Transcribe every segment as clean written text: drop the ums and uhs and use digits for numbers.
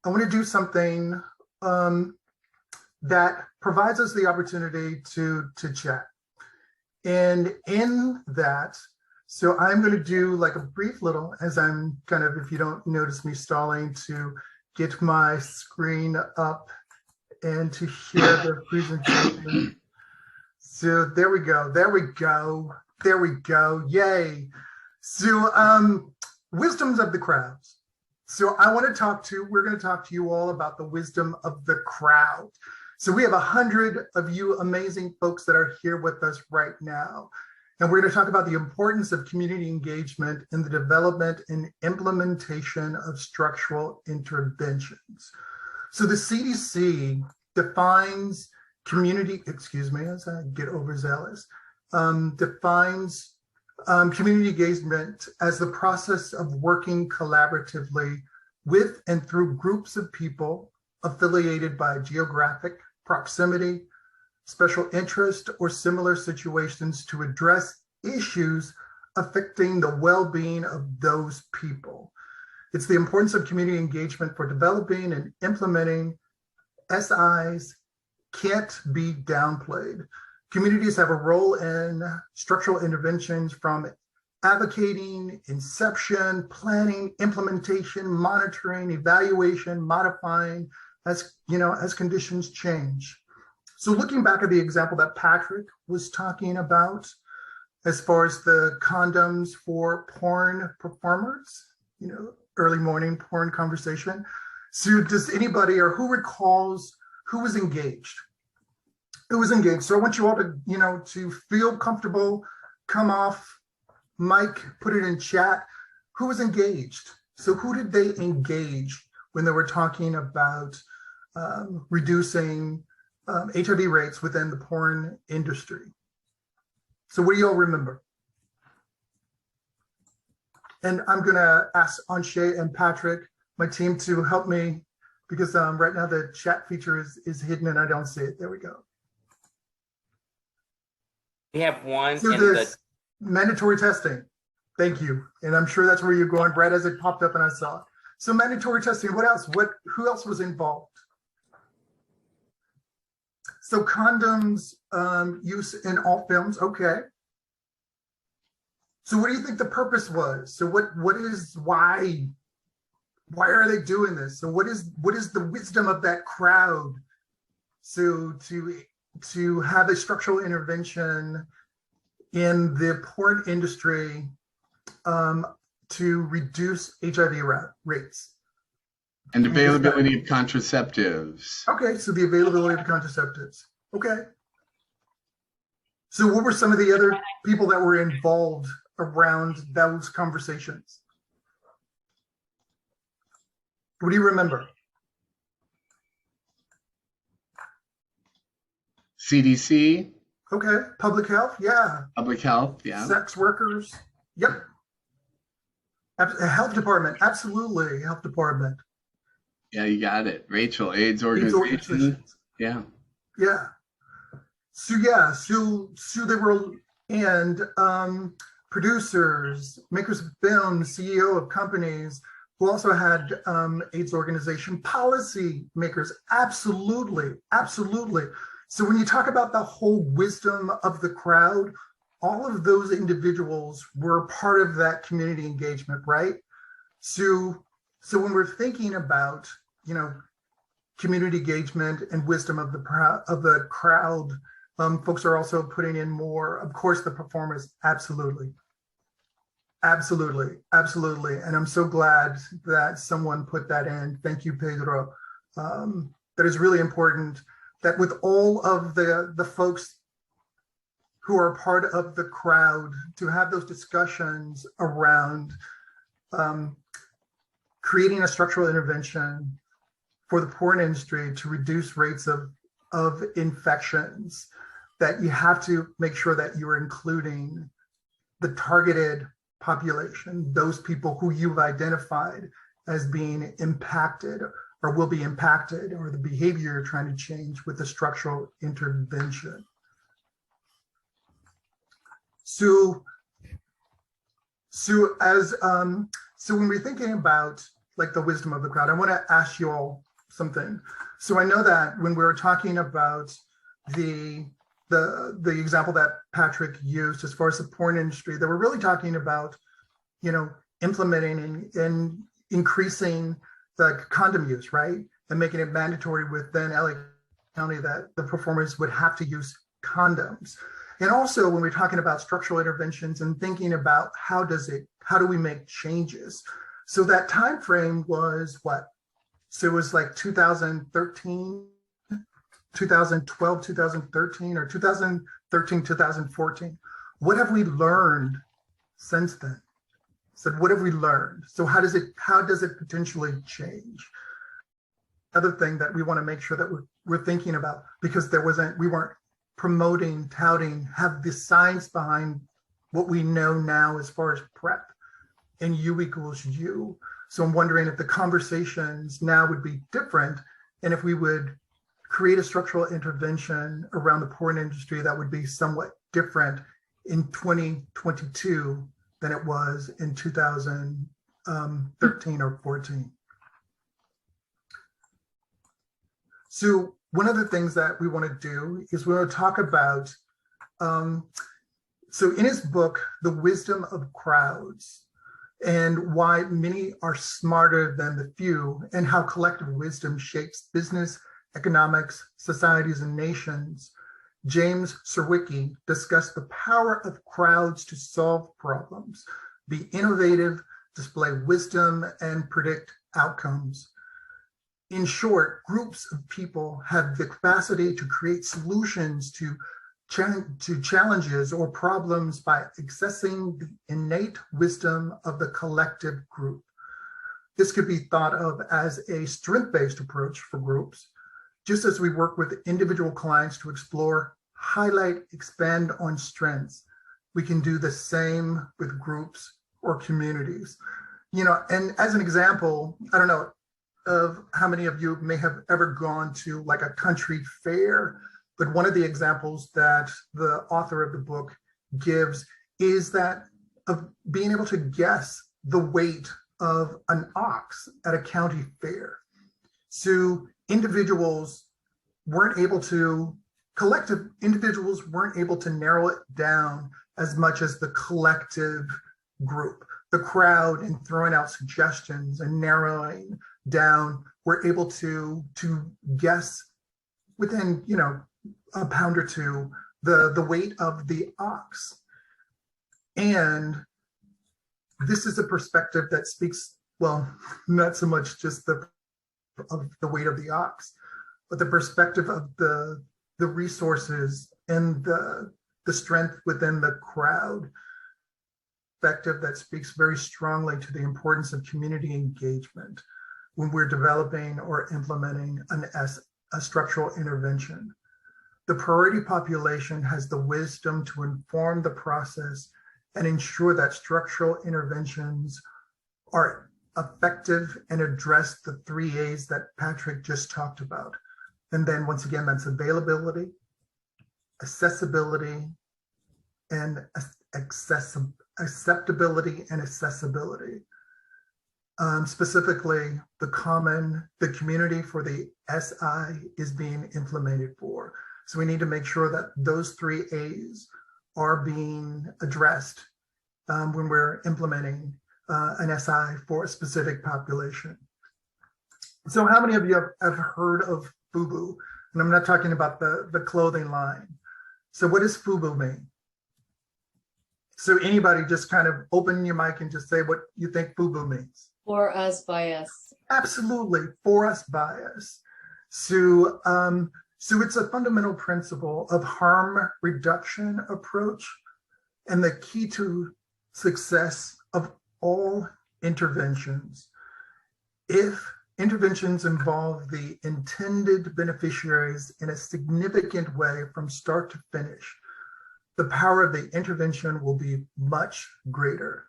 I want to do something that provides us the opportunity to chat. And in that, so I'm going to do like a brief little, as I'm kind of, if you don't notice me stalling, to get my screen up and to share the presentation. So there we go, there we go, there we go, yay. So wisdoms of the crowds. So we're going to talk to you all about the wisdom of the crowd. So we have 100 of you amazing folks that are here with us right now. And we're going to talk about the importance of community engagement in the development and implementation of structural interventions. So the CDC defines community, excuse me, as I get overzealous, defines community engagement as the process of working collaboratively with and through groups of people affiliated by geographic proximity, special interest, or similar situations to address issues affecting the well-being of those people. It's the importance of community engagement for developing and implementing SIs can't be downplayed. Communities have a role in structural interventions from advocating, inception, planning, implementation, monitoring, evaluation, modifying, as conditions change. So looking back at the example that Patrick was talking about, as far as the condoms for porn performers, early morning porn conversation. So does anybody, or who recalls who was engaged? Who was engaged? So I want you all to, to feel comfortable, come off mic, put it in chat. Who was engaged? So who did they engage when they were talking about reducing HIV rates within the porn industry? So what do you all remember? And I'm going to ask Anshay and Patrick, my team, to help me, because right now the chat feature is hidden and I don't see it. There we go. We have one. So this mandatory testing. Thank you. And I'm sure that's where you're going, Brad, as it popped up and I saw it. So mandatory testing, what else? Who else was involved? So condoms use in all films, okay. So what do you think the purpose was? So why are they doing this? So what is the wisdom of that crowd? So to have a structural intervention in the porn industry to reduce HIV rates. And availability of contraceptives. Okay, so the availability of contraceptives. Okay. So what were some of the other people that were involved around those conversations? What do you remember? CDC. Okay, public health, yeah. Public health, yeah. Sex workers, yep. Health department, absolutely, health department. Yeah, you got it. Rachel, AIDS organization. Yeah. Yeah. So there were, and producers, makers of film, CEO of companies who also had AIDS organization, policy makers, absolutely, absolutely. So when you talk about the whole wisdom of the crowd, all of those individuals were part of that community engagement, right? So when we're thinking about, community engagement and wisdom of the crowd, folks are also putting in more, of course, the performers, absolutely. Absolutely, absolutely. And I'm so glad that someone put that in. Thank you, Pedro. That is really important, that with all of the folks who are part of the crowd, to have those discussions around creating a structural intervention for the porn industry to reduce rates of infections, that you have to make sure that you're including the targeted population, those people who you've identified as being impacted or will be impacted, or the behavior you're trying to change with the structural intervention. So when we're thinking about like the wisdom of the crowd, I want to ask you all something. So I know that when we were talking about the example that Patrick used as far as the porn industry, that we're really talking about, implementing and increasing the condom use, right? And making it mandatory within LA County that the performers would have to use condoms. And also when we're talking about structural interventions and thinking about how do we make changes? So that time frame was what? So it was like 2013, 2012, 2013, or 2013, 2014. What have we learned since then? So what have we learned? So how does it potentially change? Another thing that we want to make sure that we're thinking about, because we weren't promoting, touting, have the science behind what we know now as far as PrEP and U equals U. So I'm wondering if the conversations now would be different, and if we would create a structural intervention around the porn industry that would be somewhat different in 2022 than it was in 2013 or 14. So one of the things that we want to do is we want to talk about, so in his book, The Wisdom of Crowds, and why many are smarter than the few, and how collective wisdom shapes business, economics, societies, and nations, James Serwicki discussed the power of crowds to solve problems, be innovative, display wisdom, and predict outcomes. In short, groups of people have the capacity to create solutions to challenges or problems by accessing the innate wisdom of the collective group. This could be thought of as a strength-based approach for groups, just as we work with individual clients to explore, highlight, expand on strengths. We can do the same with groups or communities. And as an example, I don't know of how many of you may have ever gone to like a country fair, but one of the examples that the author of the book gives is that of being able to guess the weight of an ox at a county fair. So collective individuals weren't able to narrow it down as much as the collective group. The crowd, in throwing out suggestions and narrowing down, were able to guess within, a pound or two, the weight of the ox. And this is a perspective that speaks, well, not so much just of the weight of the ox, but the perspective of the resources and the strength within the crowd. Perspective that speaks very strongly to the importance of community engagement when we're developing or implementing a structural intervention. The priority population has the wisdom to inform the process and ensure that structural interventions are effective and address the 3 A's that Patrick just talked about. And then once again, that's availability, accessibility, and acceptability and accessibility. Specifically, the community for the SI is being implemented for. So we need to make sure that those 3 A's are being addressed when we're implementing an SI for a specific population. So how many of you have heard of FUBU? And I'm not talking about the clothing line. So what does FUBU mean? So anybody just kind of open your mic and just say what you think FUBU means. For us, by us. Absolutely, for us, by us. So it's a fundamental principle of harm reduction approach and the key to success of all interventions. If interventions involve the intended beneficiaries in a significant way from start to finish, the power of the intervention will be much greater.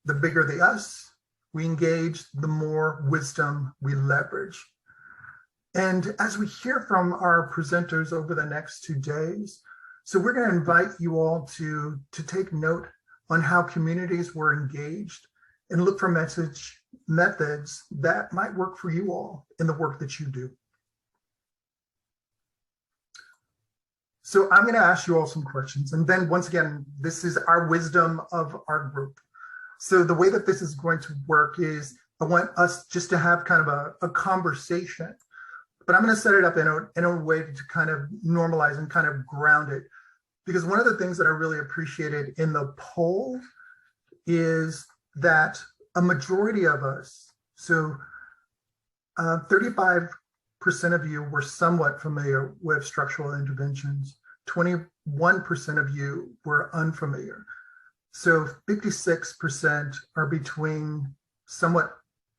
The bigger the us we engage, the more wisdom we leverage. And as we hear from our presenters over the next 2 days, so we're going to invite you all to take note on how communities were engaged and look for methods that might work for you all in the work that you do. So I'm going to ask you all some questions. And then once again, this is our wisdom of our group. So the way that this is going to work is I want us just to have kind of a conversation, but I'm going to set it up in a way to kind of normalize and kind of ground it. Because one of the things that I really appreciated in the poll is that a majority of us, so 35% of you were somewhat familiar with structural interventions. 21% of you were unfamiliar. So 56% are between somewhat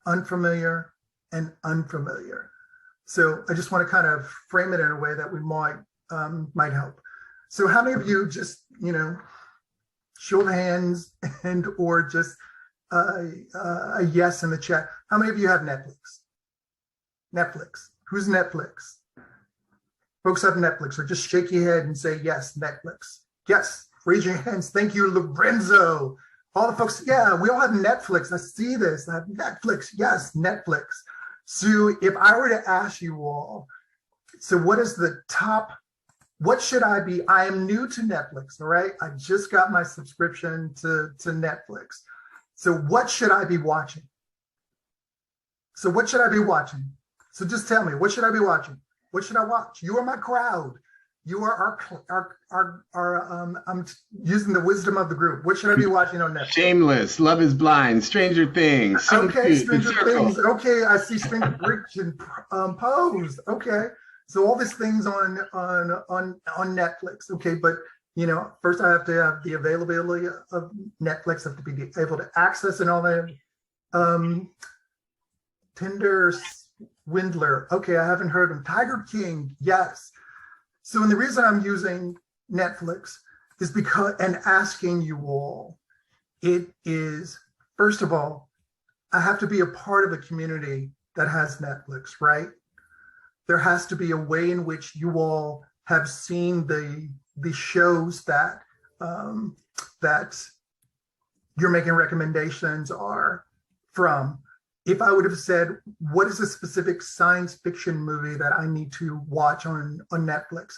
unfamiliar and unfamiliar. So I just want to kind of frame it in a way that we might help. So how many of you just, show of hands and or just a yes in the chat? How many of you have Netflix? Netflix. Who's Netflix? Folks have Netflix, or just shake your head and say yes, Netflix. Yes, raise your hands. Thank you, Lorenzo. All the folks, yeah, we all have Netflix. I see this. I have Netflix. Yes, Netflix. So if I were to ask you all, so what is the top, what should I be? I am new to Netflix, all right? I just got my subscription to Netflix. So what should I be watching? So what should I be watching? So just tell me, what should I be watching? What should I watch? You are my crowd. You are I'm using the wisdom of the group. What should I be watching on Netflix? Shameless, Love is Blind, Stranger Things. Okay, Stranger Things. Okay, I see Stranger Things and Pose. Okay, so all these things on Netflix. Okay, but first I have to have the availability of Netflix. I have to be able to access and all that. Tinder Swindler. Okay, I haven't heard of Tiger King. Yes. So, and the reason I'm using Netflix is because, and asking you all, it is, first of all, I have to be a part of a community that has Netflix, right? There has to be a way in which you all have seen the shows that that you're making recommendations are from. If I would have said, what is a specific science fiction movie that I need to watch on Netflix?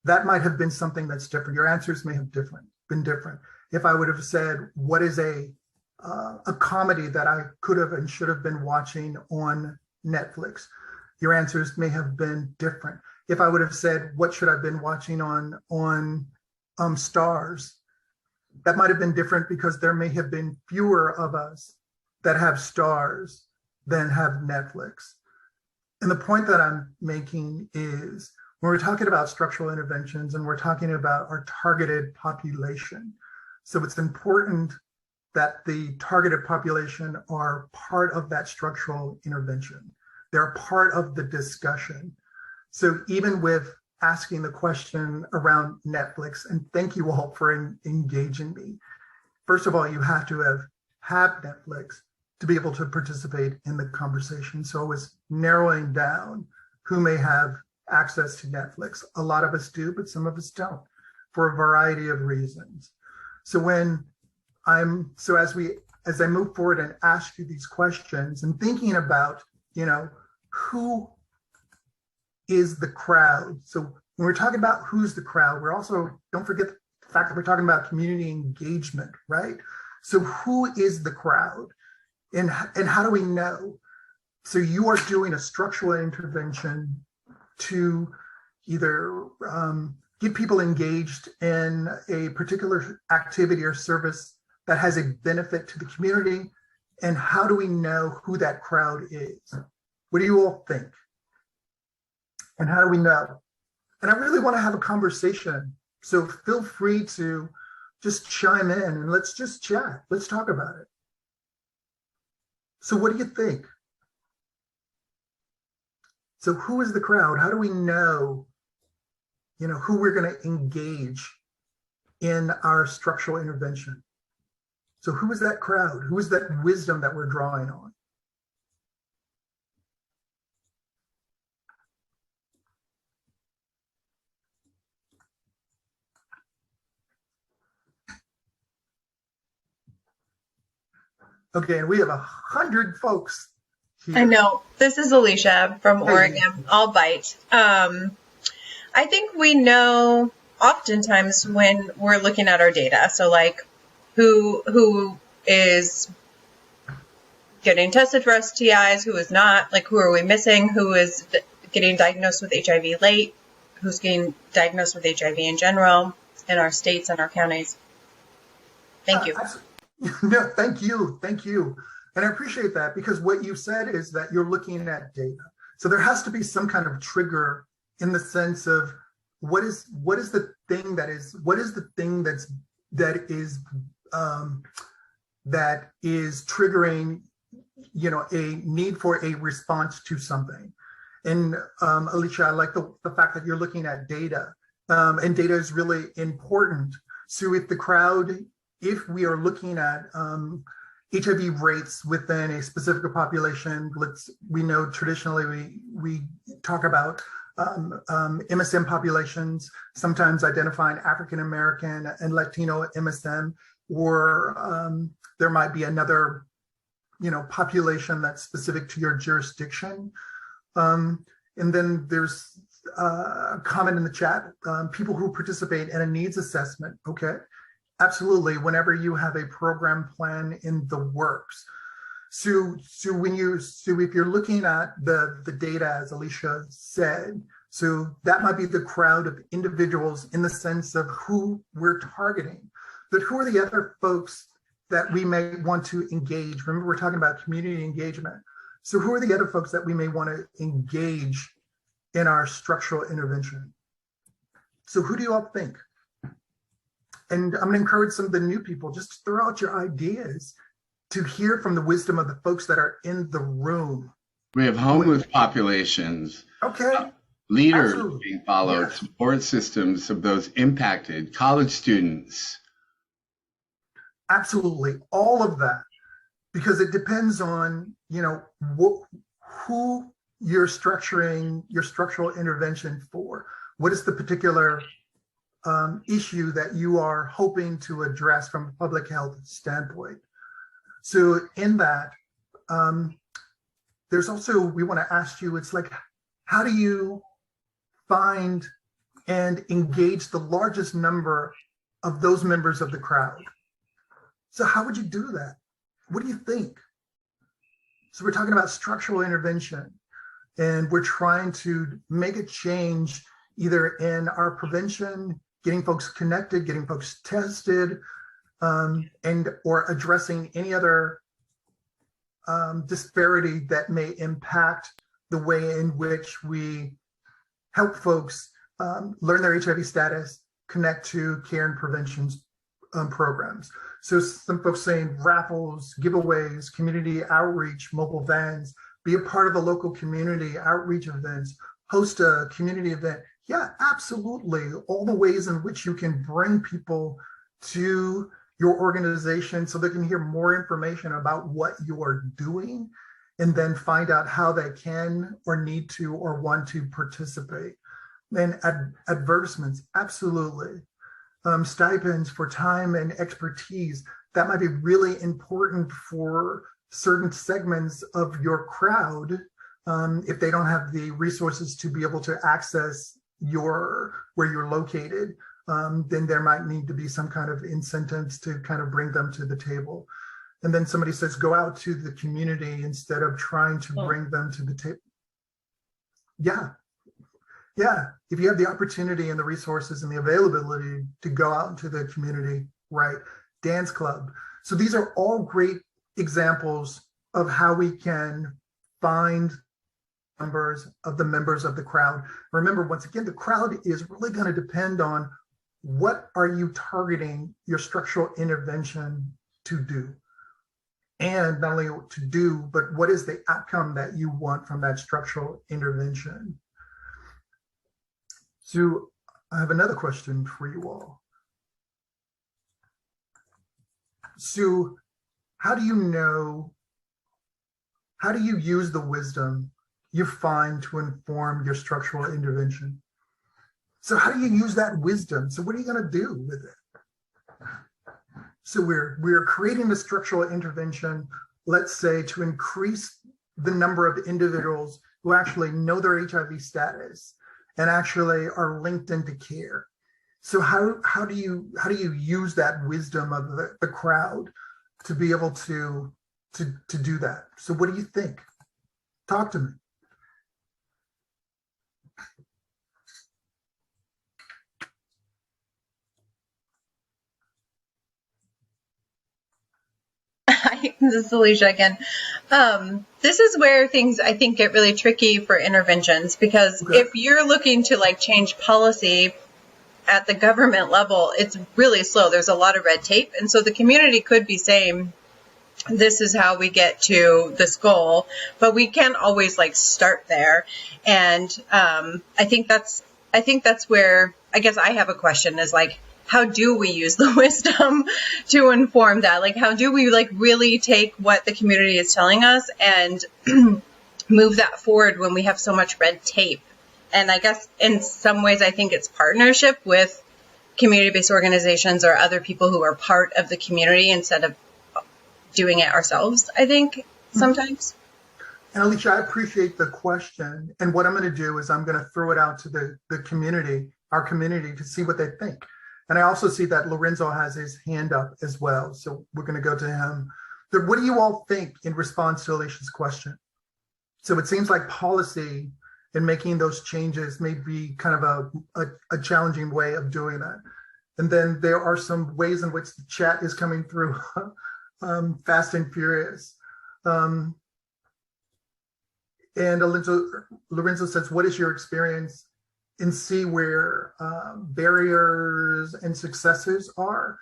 That might have been something that's different. Your answers may have been different. If I would have said, what is a comedy that I could have and should have been watching on Netflix? Your answers may have been different. If I would have said, what should I have been watching on Stars? That might have been different because there may have been fewer of us that have Stars than have Netflix. And the point that I'm making is when we're talking about structural interventions and we're talking about our targeted population, so it's important that the targeted population are part of that structural intervention. They're part of the discussion. So even with asking the question around Netflix, and thank you all for engaging me. First of all, you have to have Netflix to be able to participate in the conversation. So it was narrowing down who may have access to Netflix. A lot of us do, but some of us don't for a variety of reasons. So as I move forward and ask you these questions and thinking about, who is the crowd? So when we're talking about who's the crowd, we're also, don't forget the fact that we're talking about community engagement, right? So who is the crowd? And how do we know? So you are doing a structural intervention to either get people engaged in a particular activity or service that has a benefit to the community. And how do we know who that crowd is? What do you all think? And how do we know? And I really want to have a conversation. So feel free to just chime in and let's just chat. Let's talk about it. So what do you think? So who is the crowd? How do we know, who we're going to engage in our structural intervention? So who is that crowd? Who is that wisdom that we're drawing on? Okay, and we have 100 folks here. I know. This is Alicia from Hey. Oregon. I'll bite. I think we know oftentimes when we're looking at our data. So like who is getting tested for STIs, who is not, like who are we missing, who is getting diagnosed with HIV late, who's getting diagnosed with HIV in general in our states and our counties. Thank you. No, thank you. Thank you. And I appreciate that, because what you said is that you're looking at data. So there has to be some kind of trigger in the sense of what is the thing that is triggering, you know, a need for a response to something. And Alicia, I like the fact that you're looking at data, and data is really important. So if we are looking at HIV rates within a specific population, we know traditionally we talk about MSM populations, sometimes identifying African American and Latino MSM, or there might be another, you know, population that's specific to your jurisdiction. And then there's a comment in the chat, people who participate in a needs assessment. Okay, absolutely. Whenever you have a program plan in the works. So if you're looking at the data, as Alicia said, so that might be the crowd of individuals in the sense of who we're targeting. But who are the other folks that we may want to engage? Remember, we're talking about community engagement. So who are the other folks that we may want to engage in our structural intervention? So who do you all think? And I'm going to encourage some of the new people, just throw out your ideas to hear from the wisdom of the folks that are in the room. We have homeless populations. Okay. Leaders Absolutely. being followed, yes. Support systems of those impacted, college students. Absolutely. All of that. Because it depends on, you know, who you're structuring your structural intervention for. What is the particular issue that you are hoping to address from a public health standpoint? So in that, there's also, we want to ask you, it's like, how do you find and engage the largest number of those members of the crowd? So how would you do that? What do you think? So we're talking about structural intervention, and we're trying to make a change either in our prevention, getting folks connected, getting folks tested, or addressing any other disparity that may impact the way in which we help folks learn their HIV status, connect to care and prevention programs. So some folks saying raffles, giveaways, community outreach, mobile vans, be a part of a local community outreach events, host a community event. Yeah, absolutely. All the ways in which you can bring people to your organization so they can hear more information about what you are doing, and then find out how they can or need to or want to participate. And advertisements, absolutely. Stipends for time and expertise, that might be really important for certain segments of your crowd. If they don't have the resources to be able to access where you're located, then there might need to be some kind of incentives to kind of bring them to the table. And then somebody says, go out to the community instead of trying to bring them to the table. Yeah, if you have the opportunity and the resources and the availability to go out into the community, right? Dance club. So these are all great examples of how we can find members of the crowd. Remember, once again, the crowd is really going to depend on what are you targeting your structural intervention to do. And not only to do, but what is the outcome that you want from that structural intervention? So I have another question for you all. So how do you use the wisdom you find to inform your structural intervention? So how do you use that wisdom? So what are you going to do with it? So we're creating a structural intervention, let's say, to increase the number of individuals who actually know their HIV status and actually are linked into care. So how do you use that wisdom of the crowd to be able to do that? So what do you think? Talk to me. This is Alicia again. This is where things, I think, get really tricky for interventions, because if you're looking to like change policy at the government level, it's really slow. There's a lot of red tape. And so the community could be saying, this is how we get to this goal, but we can't always like start there. And I think that's where I guess I have a question, is like, how do we use the wisdom to inform that? Like, how do we like really take what the community is telling us and move that forward when we have so much red tape? And I guess in some ways, I think it's partnership with community-based organizations or other people who are part of the community instead of doing it ourselves, I think, sometimes. And Alicia, I appreciate the question. And what I'm going to do is I'm going to throw it out to the community, our community, to see what they think. And I also see that Lorenzo has his hand up as well. So we're going to go to him. But what do you all think in response to Alicia's question? So it seems like policy and making those changes may be kind of a challenging way of doing that. And then there are some ways in which the chat is coming through fast and furious. And Lorenzo says, what is your experience, and see where barriers and successes are?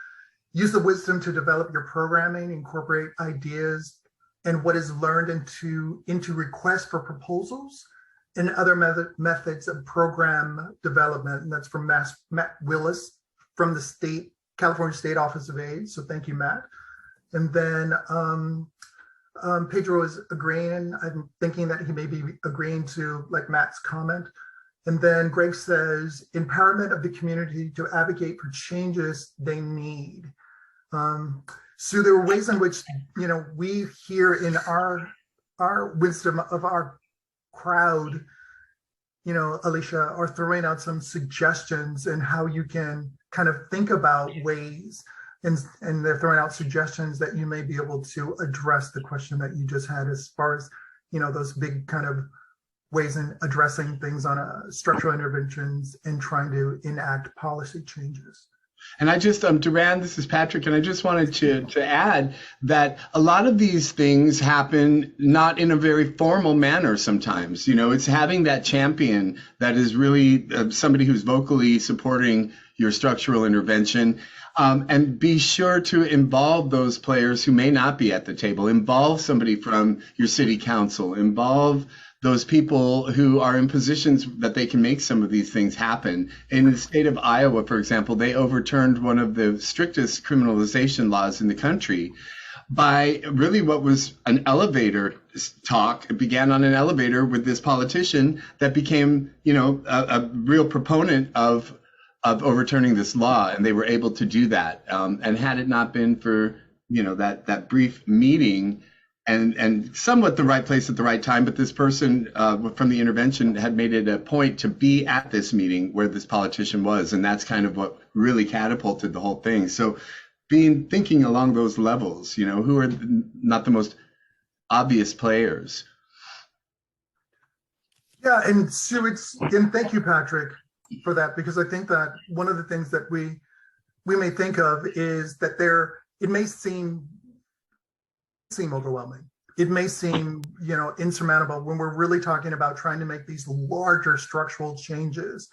Use the wisdom to develop your programming, incorporate ideas and what is learned into requests for proposals and other methods of program development. And that's from Matt Willis from the California State Office of AIDS. So thank you, Matt. And then Pedro is agreeing. I'm thinking that he may be agreeing to like Matt's comment. And then Greg says, empowerment of the community to advocate for changes they need. So there are ways in which, we here in our wisdom of our crowd, Alicia, are throwing out some suggestions and how you can kind of think about ways, and they're throwing out suggestions that you may be able to address the question that you just had, as far as, those big kind of ways in addressing things on structural interventions and trying to enact policy changes. And I just, Duran, this is Patrick, and I just wanted to add that a lot of these things happen not in a very formal manner sometimes. It's having that champion that is really somebody who's vocally supporting your structural intervention. And be sure to involve those players who may not be at the table. Involve somebody from your city council. Involve those people who are in positions that they can make some of these things happen. In the state of Iowa, for example, they overturned one of the strictest criminalization laws in the country by really what was an elevator talk. It began on an elevator with this politician that became, a real proponent of overturning this law, and they were able to do that. And had it not been for, that brief meeting, and somewhat the right place at the right time, but this person from the intervention had made it a point to be at this meeting where this politician was, and that's kind of what really catapulted the whole thing. So thinking along those levels, who are not the most obvious players. Yeah, and so and thank you, Patrick, for that, because I think that one of the things that we may think of is that it may seem overwhelming. It may seem, insurmountable when we're really talking about trying to make these larger structural changes.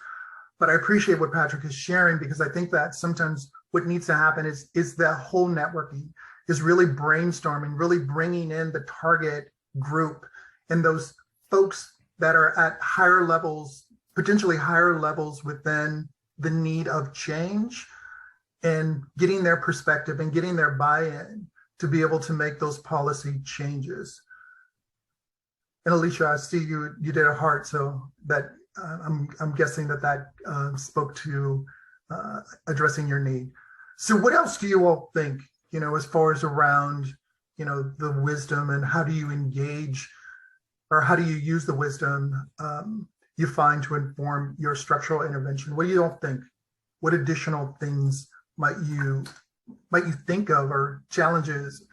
But I appreciate what Patrick is sharing, because I think that sometimes what needs to happen is that whole networking, is really brainstorming, really bringing in the target group and those folks that are at higher levels, potentially higher levels within the need of change, and getting their perspective and getting their buy-in to be able to make those policy changes. And Alicia, I see you did a heart, so that I'm guessing that spoke to addressing your need. So what else do you all think as far as around, the wisdom and how do you engage or how do you use the wisdom you find to inform your structural intervention? What do you all think? What additional things might you think of, or challenges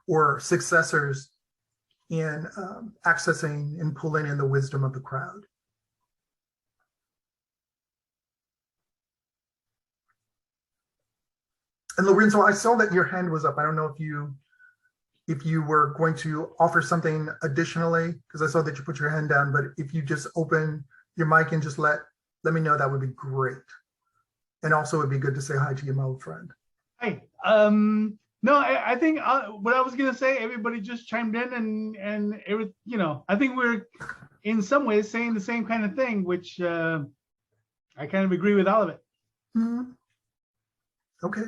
or successors in accessing and pulling in the wisdom of the crowd? And Lorenzo, I saw that your hand was up. I don't know if you were going to offer something additionally, because I saw that you put your hand down, but if you just open your mic and just let me know, that would be great. And also it'd be good to say hi to you, my old friend. Hi. No, I think what I was going to say, everybody just chimed in and it was, I think we're in some ways saying the same kind of thing, which I kind of agree with all of it. Mm-hmm. Okay.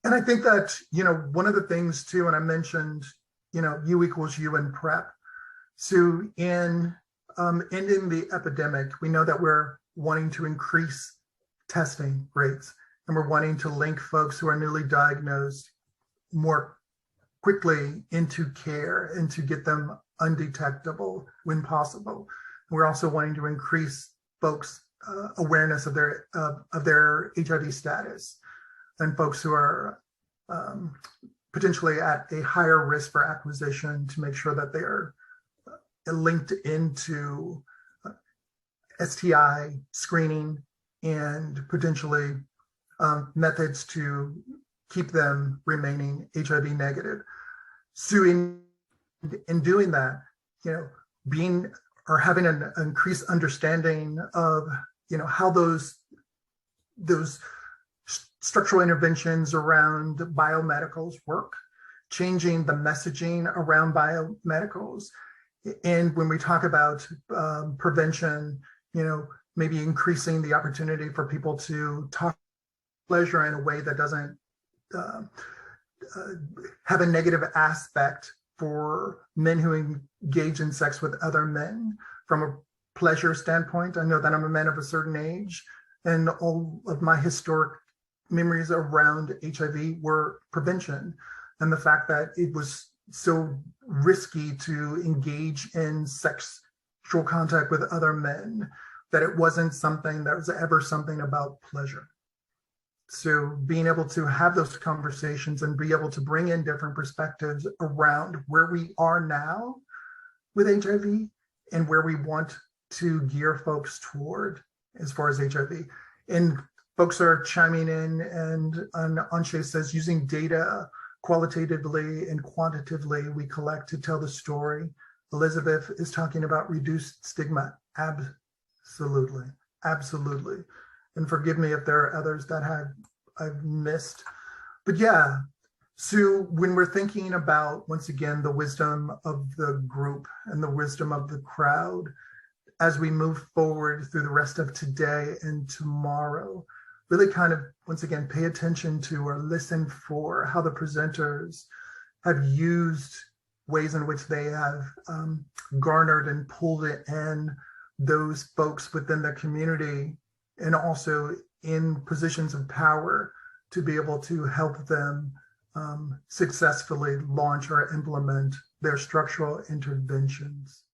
And I think that, one of the things too, and I mentioned, U equals U in PrEP. So in ending the epidemic, we know that we're wanting to increase testing rates, and we're wanting to link folks who are newly diagnosed more quickly into care and to get them undetectable when possible. We're also wanting to increase folks' awareness of their HIV status, and folks who are potentially at a higher risk for acquisition, to make sure that they are linked into STI screening and potentially methods to keep them remaining HIV negative. So in doing that, being or having an increased understanding of how those structural interventions around biomedicals work, changing the messaging around biomedicals. And when we talk about prevention, maybe increasing the opportunity for people to talk pleasure in a way that doesn't have a negative aspect for men who engage in sex with other men from a pleasure standpoint. I know that I'm a man of a certain age, and all of my historic memories around HIV were prevention, and the fact that it was so risky to engage in sexual contact with other men, that it wasn't something that was ever something about pleasure. So being able to have those conversations and be able to bring in different perspectives around where we are now with HIV and where we want to gear folks toward as far as HIV. And folks are chiming in, and Anshe says, using data qualitatively and quantitatively, we collect to tell the story. Elizabeth is talking about reduced stigma. Absolutely. Absolutely. And forgive me if there are others that I've missed. But yeah, so when we're thinking about, once again, the wisdom of the group and the wisdom of the crowd, as we move forward through the rest of today and tomorrow, really kind of, once again, pay attention to or listen for how the presenters have used ways in which they have garnered and pulled in those folks within the community, and also in positions of power, to be able to help them successfully launch or implement their structural interventions.